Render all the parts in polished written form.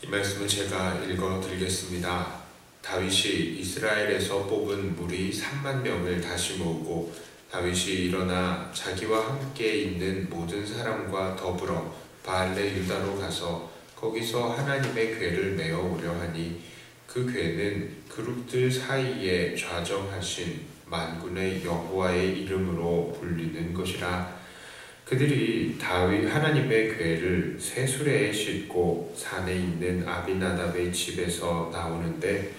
이 말씀을 제가 읽어드리겠습니다. 다윗이 이스라엘에서 뽑은 무리 3만 명을 다시 모으고 다윗이 일어나 자기와 함께 있는 모든 사람과 더불어 바알레 유다로 가서 거기서 하나님의 궤를 메어오려 하니 그 궤는 그룹들 사이에 좌정하신 만군의 여호와의 이름으로 불리는 것이라. 그들이 다윗 하나님의 궤를 새 수레에 싣고 산에 있는 아비나답의 집에서 나오는데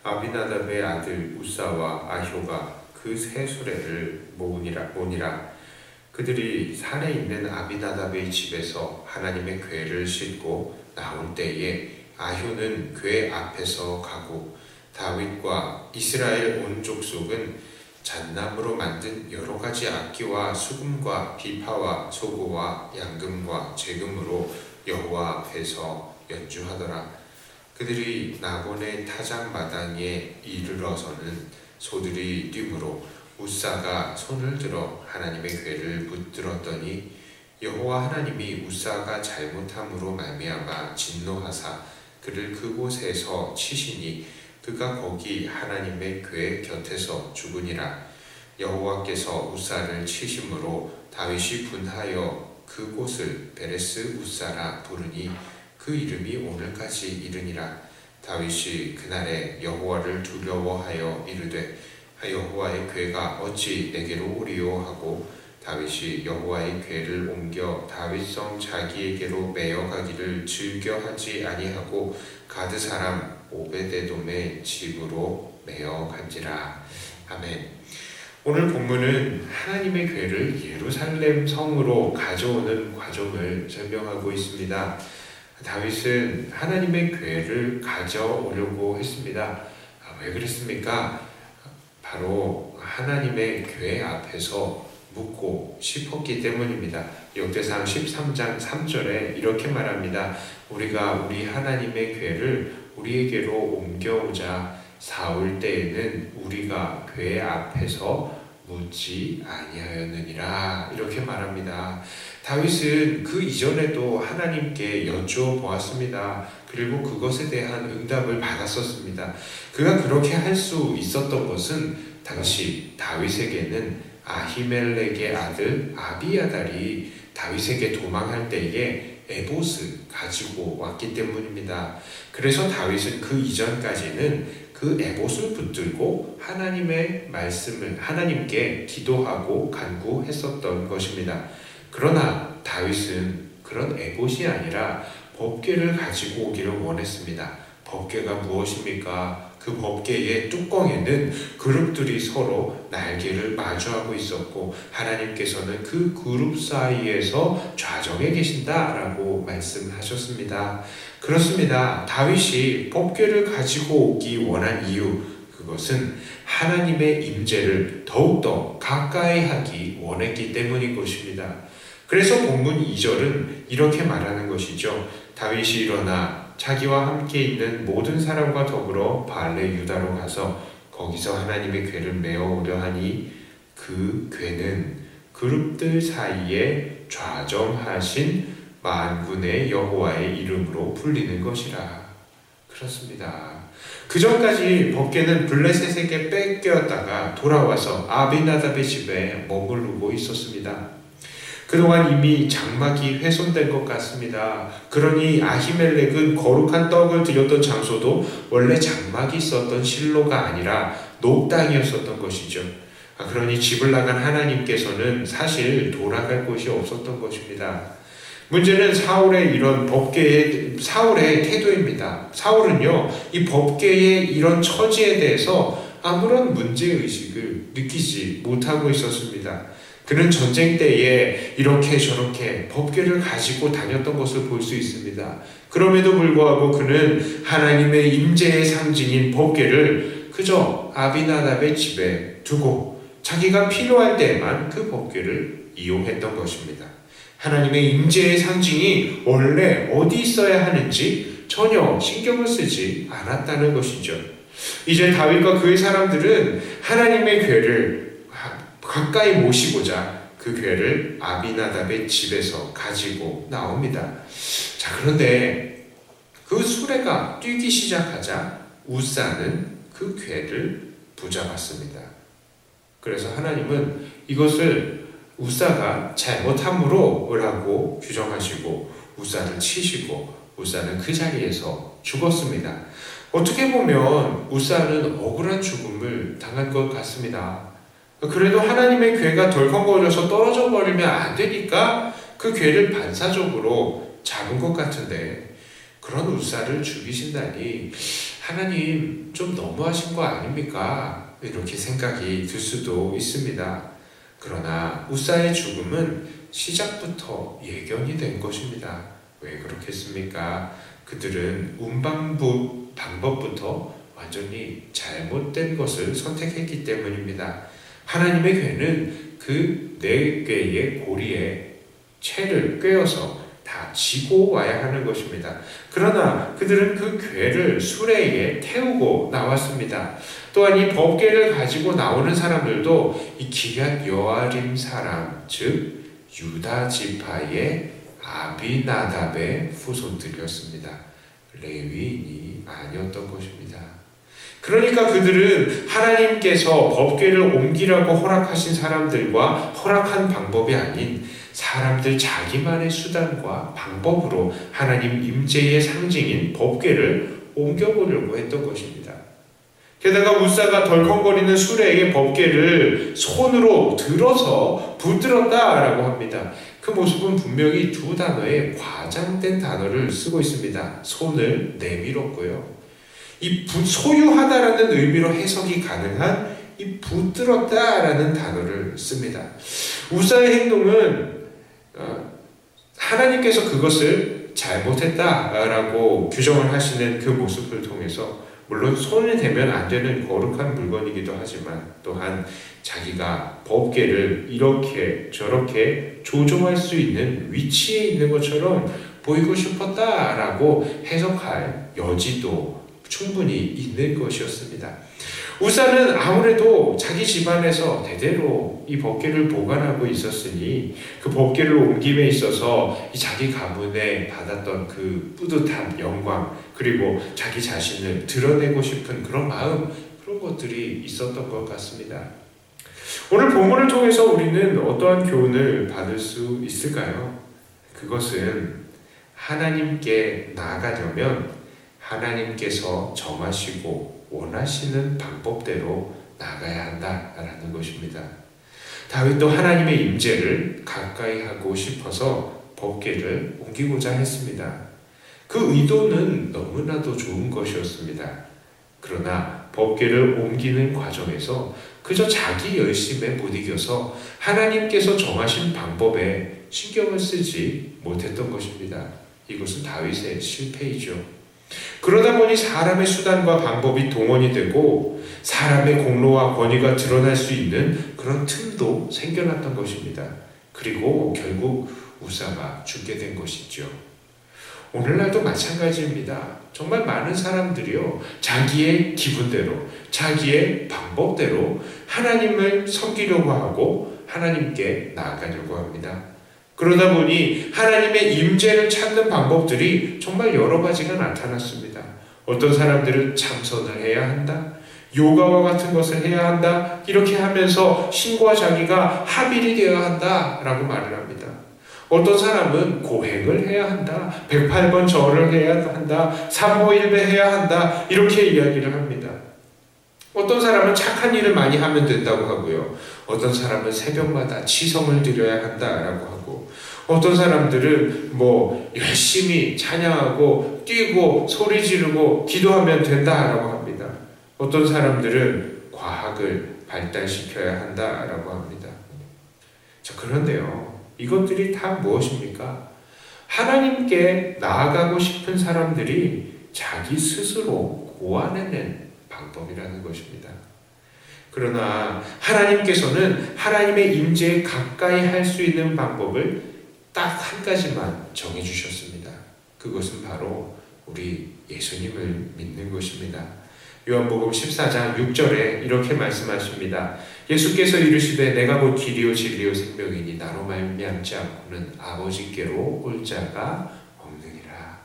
아비나답의 아들 우사와 아효가 그 새 수레를 모으니라. 그들이 산에 있는 아비나답의 집에서 하나님의 궤를 싣고 나올 때에 아효는 궤 앞에서 가고 다윗과 이스라엘 온 족속은 잣나무로 만든 여러 가지 악기와 수금과 비파와 소고와 양금과 재금으로 여호와 앞에서 연주하더라. 그들이 나곤의 타작마당에 이르러서는 소들이 뛰므로 우사가 손을 들어 하나님의 궤를 붙들었더니 여호와 하나님이 우사가 잘못함으로 말미암아 진노하사 그를 그곳에서 치시니 그가 거기 하나님의 궤 곁에서 죽으니라. 여호와께서 우사를 치심으로 다윗이 분하여 그곳을 베레스 우사라 부르니 그 이름이 오늘까지 이르니라. 다윗이 그날에 여호와를 두려워하여 이르되 여호와의 궤가 어찌 내게로 오리요 하고 다윗이 여호와의 궤를 옮겨 다윗성 자기에게로 메어가기를 즐겨하지 아니하고 가드 사람 오베데돔의 집으로 메어간지라. 아멘. 오늘 본문은 하나님의 궤를 예루살렘 성으로 가져오는 과정을 설명하고 있습니다. 다윗은 하나님의 궤를 가져오려고 했습니다. 왜 그랬습니까? 바로 하나님의 궤 앞에서 묻고 싶었기 때문입니다. 역대상 13장 3절에 이렇게 말합니다. 우리가 우리 하나님의 궤를 우리에게로 옮겨오자 사올 때에는 우리가 궤 앞에서 묻지 아니하였느니라. 이렇게 말합니다. 다윗은 그 이전에도 하나님께 여쭈어보았습니다. 그리고 그것에 대한 응답을 받았었습니다. 그가 그렇게 할 수 있었던 것은 당시 다윗에게는 아히멜렉의 아들 아비아달이 다윗에게 도망할 때에 에봇을 가지고 왔기 때문입니다. 그래서 다윗은 그 이전까지는 그 에봇을 붙들고 하나님의 말씀을 하나님께 기도하고 간구했었던 것입니다. 그러나 다윗은 그런 에봇이 아니라 법궤를 가지고 오기를 원했습니다. 법궤가 무엇입니까? 그 법궤의 뚜껑에는 그룹들이 서로 날개를 마주하고 있었고 하나님께서는 그 그룹 사이에서 좌정해 계신다라고 말씀하셨습니다. 그렇습니다. 다윗이 법궤를 가지고 오기 원한 이유, 그것은 하나님의 임재를 더욱더 가까이 하기 원했기 때문인 것입니다. 그래서 본문 2절은 이렇게 말하는 것이죠. 다윗이 일어나 자기와 함께 있는 모든 사람과 더불어 바알레 유다로 가서 거기서 하나님의 궤를 메어오려 하니 그 궤는 그룹들 사이에 좌정하신 만군의 여호와의 이름으로 불리는 것이라. 그렇습니다. 그 전까지 법궤는 블레셋에게 뺏겨왔다가 돌아와서 아비나답의 집에 머무르고 있었습니다. 그동안 이미 장막이 훼손된 것 같습니다. 그러니 아히멜렉은 거룩한 떡을 드렸던 장소도 원래 장막이 있었던 실로가 아니라 녹당이었었던 것이죠. 그러니 집을 나간 하나님께서는 사실 돌아갈 곳이 없었던 것입니다. 문제는 사울의 이런 사울의 태도입니다. 사울은요, 이 법궤의 이런 처지에 대해서 아무런 문제의식을 느끼지 못하고 있었습니다. 그는 전쟁 때에 이렇게 저렇게 법궤를 가지고 다녔던 것을 볼 수 있습니다. 그럼에도 불구하고 그는 하나님의 임재의 상징인 법궤를 그저 아비나답의 집에 두고 자기가 필요할 때에만 그 법궤를 이용했던 것입니다. 하나님의 임재의 상징이 원래 어디 있어야 하는지 전혀 신경을 쓰지 않았다는 것이죠. 이제 다윗과 그의 사람들은 하나님의 궤를 가까이 모시고자 그 궤를 아비나답의 집에서 가지고 나옵니다. 자, 그런데 그 수레가 뛰기 시작하자 우사는 그 궤를 붙잡았습니다. 그래서 하나님은 이것을 우사가 잘못함으로 라고 규정하시고 우사를 치시고 우사는 그 자리에서 죽었습니다. 어떻게 보면 우사는 억울한 죽음을 당한 것 같습니다. 그래도 하나님의 궤가 덜컹거려서 떨어져 버리면 안 되니까 그 궤를 반사적으로 잡은 것 같은데, 그런 우사를 죽이신다니 하나님 좀 너무하신 거 아닙니까? 이렇게 생각이 들 수도 있습니다. 그러나 우사의 죽음은 시작부터 예견이 된 것입니다. 왜 그렇겠습니까? 그들은 운반부 방법부터 완전히 잘못된 것을 선택했기 때문입니다. 하나님의 궤는 그 네 개의 고리에 채를 꿰어서 다 지고 와야 하는 것입니다. 그러나 그들은 그 궤를 수레에 태우고 나왔습니다. 또한 이 법궤를 가지고 나오는 사람들도 이 기럇 여아림 사람, 즉 유다 지파의 아비나답의 후손들이었습니다. 레위인이 아니었던 것입니다. 그러니까 그들은 하나님께서 법궤를 옮기라고 허락하신 사람들과 허락한 방법이 아닌 사람들 자기만의 수단과 방법으로 하나님 임재의 상징인 법궤를 옮겨보려고 했던 것입니다. 게다가 우사가 덜컹거리는 수레의 법궤를 손으로 들어서 붙들었다라고 합니다. 그 모습은 분명히 두 단어의 과장된 단어를 쓰고 있습니다. 손을 내밀었고요. 이 소유하다라는 의미로 해석이 가능한 이 붙들었다라는 단어를 씁니다. 우사의 행동은 하나님께서 그것을 잘못했다라고 규정을 하시는 그 모습을 통해서, 물론 손에 대면 안 되는 거룩한 물건이기도 하지만 또한 자기가 법궤를 이렇게 저렇게 조종할 수 있는 위치에 있는 것처럼 보이고 싶었다라고 해석할 여지도 충분히 있는 것이었습니다. 우사는 아무래도 자기 집안에서 대대로 이 법궤를 보관하고 있었으니 그 법궤를 옮김에 있어서 이 자기 가문에 받았던 그 뿌듯함, 영광, 그리고 자기 자신을 드러내고 싶은 그런 마음, 그런 것들이 있었던 것 같습니다. 오늘 본문을 통해서 우리는 어떠한 교훈을 받을 수 있을까요? 그것은 하나님께 나아가려면 하나님께서 정하시고 원하시는 방법대로 나가야 한다라는 것입니다. 다윗도 하나님의 임재를 가까이 하고 싶어서 법궤를 옮기고자 했습니다. 그 의도는 너무나도 좋은 것이었습니다. 그러나 법궤를 옮기는 과정에서 그저 자기 열심에 못 이겨서 하나님께서 정하신 방법에 신경을 쓰지 못했던 것입니다. 이것은 다윗의 실패이죠. 그러다 보니 사람의 수단과 방법이 동원이 되고 사람의 공로와 권위가 드러날 수 있는 그런 틈도 생겨났던 것입니다. 그리고 결국 우사가 죽게 된 것이죠. 오늘날도 마찬가지입니다. 정말 많은 사람들이요, 자기의 기분대로, 자기의 방법대로 하나님을 섬기려고 하고 하나님께 나아가려고 합니다. 그러다 보니 하나님의 임재를 찾는 방법들이 정말 여러 가지가 나타났습니다. 어떤 사람들은 참선을 해야 한다, 요가와 같은 것을 해야 한다, 이렇게 하면서 신과 자기가 합일이 되어야 한다라고 말을 합니다. 어떤 사람은 고행을 해야 한다, 108번 절을 해야 한다, 삼보일배 해야 한다, 이렇게 이야기를 합니다. 어떤 사람은 착한 일을 많이 하면 된다고 하고요. 어떤 사람은 새벽마다 치성을 드려야 한다라고 하고, 어떤 사람들은 열심히 찬양하고 뛰고 소리 지르고 기도하면 된다라고 합니다. 어떤 사람들은 과학을 발달시켜야 한다라고 합니다. 자, 그런데요, 이것들이 다 무엇입니까? 하나님께 나아가고 싶은 사람들이 자기 스스로 고안해낸 방법이라는 것입니다. 그러나 하나님께서는 하나님의 임재에 가까이 할 수 있는 방법을 딱 한 가지만 정해주셨습니다. 그것은 바로 우리 예수님을 믿는 것입니다. 요한복음 14장 6절에 이렇게 말씀하십니다. 예수께서 이르시되 내가 곧 길이요 진리요 생명이니 나로 말미암지 않고는 아버지께로 올 자가 없느니라.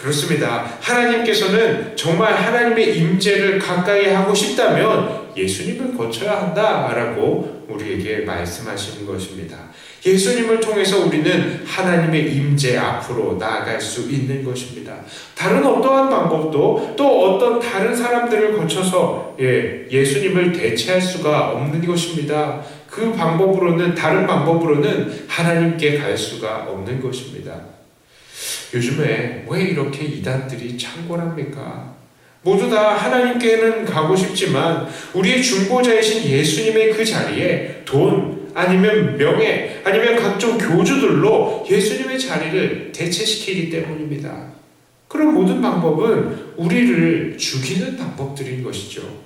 그렇습니다. 하나님께서는 정말 하나님의 임재를 가까이 하고 싶다면 예수님을 거쳐야 한다라고 우리에게 말씀하시는 것입니다. 예수님을 통해서 우리는 하나님의 임재 앞으로 나아갈 수 있는 것입니다. 다른 어떠한 방법도 또 어떤 다른 사람들을 거쳐서 예수님을 대체할 수가 없는 것입니다. 그 방법으로는, 다른 방법으로는 하나님께 갈 수가 없는 것입니다. 요즘에 왜 이렇게 이단들이 창궐합니까? 모두 다 하나님께는 가고 싶지만 우리의 중보자이신 예수님의 그 자리에 돈, 아니면 명예, 아니면 각종 교주들로 예수님의 자리를 대체시키기 때문입니다. 그런 모든 방법은 우리를 죽이는 방법들인 것이죠.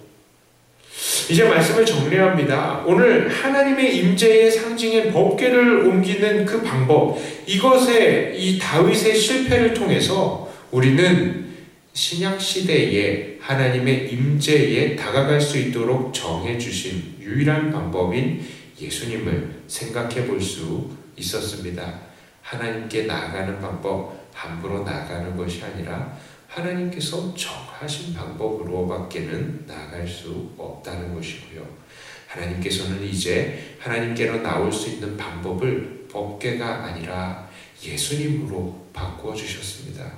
이제 말씀을 정리합니다. 오늘 하나님의 임재의 상징인 법궤를 옮기는 그 방법, 이것의 이 다윗의 실패를 통해서 우리는 신약 시대에 하나님의 임재에 다가갈 수 있도록 정해주신 유일한 방법인 예수님을 생각해 볼 수 있었습니다. 하나님께 나아가는 방법, 함부로 나아가는 것이 아니라 하나님께서 정하신 방법으로밖에는 나아갈 수 없다는 것이고요. 하나님께서는 이제 하나님께로 나올 수 있는 방법을 법궤가 아니라 예수님으로 바꾸어 주셨습니다.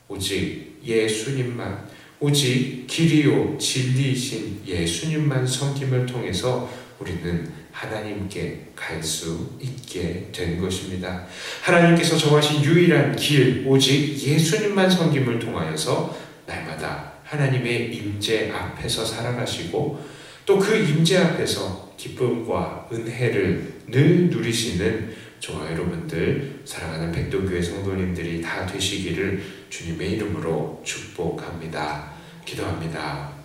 오직 예수님만, 오직 길이요 진리이신 예수님만 섬김을 통해서 우리는 하나님께 갈 수 있게 된 것입니다. 하나님께서 정하신 유일한 길, 오직 예수님만 섬김을 통하여서 날마다 하나님의 임재 앞에서 살아가시고 또 그 임재 앞에서 기쁨과 은혜를 늘 누리시는 저와 여러분들, 사랑하는 백도교회 성도님들이 다 되시기를 주님의 이름으로 축복합니다. 기도합니다.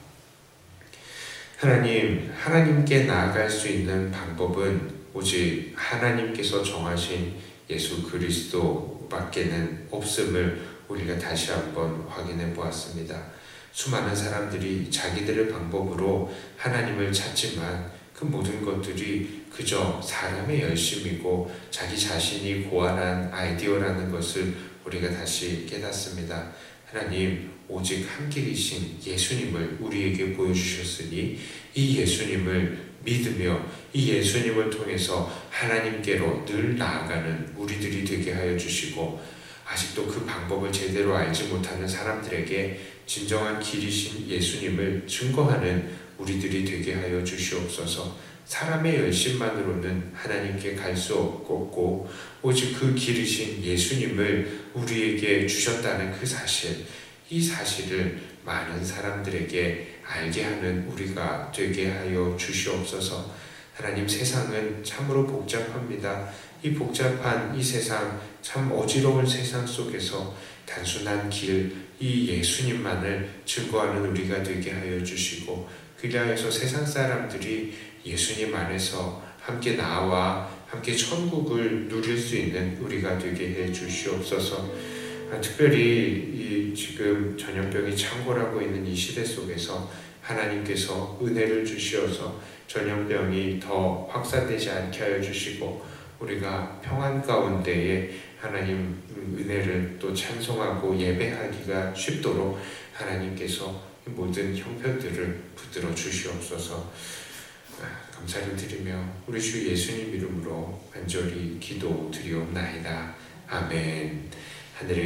하나님께 나아갈 수 있는 방법은 오직 하나님께서 정하신 예수 그리스도밖에는 없음을 우리가 다시 한번 확인해 보았습니다. 수많은 사람들이 자기들의 방법으로 하나님을 찾지만 그 모든 것들이 그저 사람의 열심이고 자기 자신이 고안한 아이디어라는 것을 우리가 다시 깨닫습니다. 하나님, 오직 한 길이신 예수님을 우리에게 보여주셨으니 이 예수님을 믿으며 이 예수님을 통해서 하나님께로 늘 나아가는 우리들이 되게 하여 주시고, 아직도 그 방법을 제대로 알지 못하는 사람들에게 진정한 길이신 예수님을 증거하는 우리들이 되게 하여 주시옵소서. 사람의 열심만으로는 하나님께 갈 수 없고 오직 그 길이신 예수님을 우리에게 주셨다는 그 사실, 이 사실을 많은 사람들에게 알게 하는 우리가 되게 하여 주시옵소서. 하나님, 세상은 참으로 복잡합니다. 이 복잡한 이 세상, 참 어지러운 세상 속에서 단순한 길, 이 예수님만을 증거하는 우리가 되게 하여 주시고, 그리하여서 세상 사람들이 예수님 안에서 함께 나와 함께 천국을 누릴 수 있는 우리가 되게 해 주시옵소서. 특별히 지금 전염병이 창궐하고 있는 이 시대 속에서 하나님께서 은혜를 주시어서 전염병이 더 확산되지 않게 하여 주시고, 우리가 평안 가운데에 하나님 은혜를 또 찬송하고 예배하기가 쉽도록 하나님께서 모든 형편들을 붙들어 주시옵소서. 감사를 드리며 우리 주 예수님 이름으로 간절히 기도 드리옵나이다. 아멘. 하늘에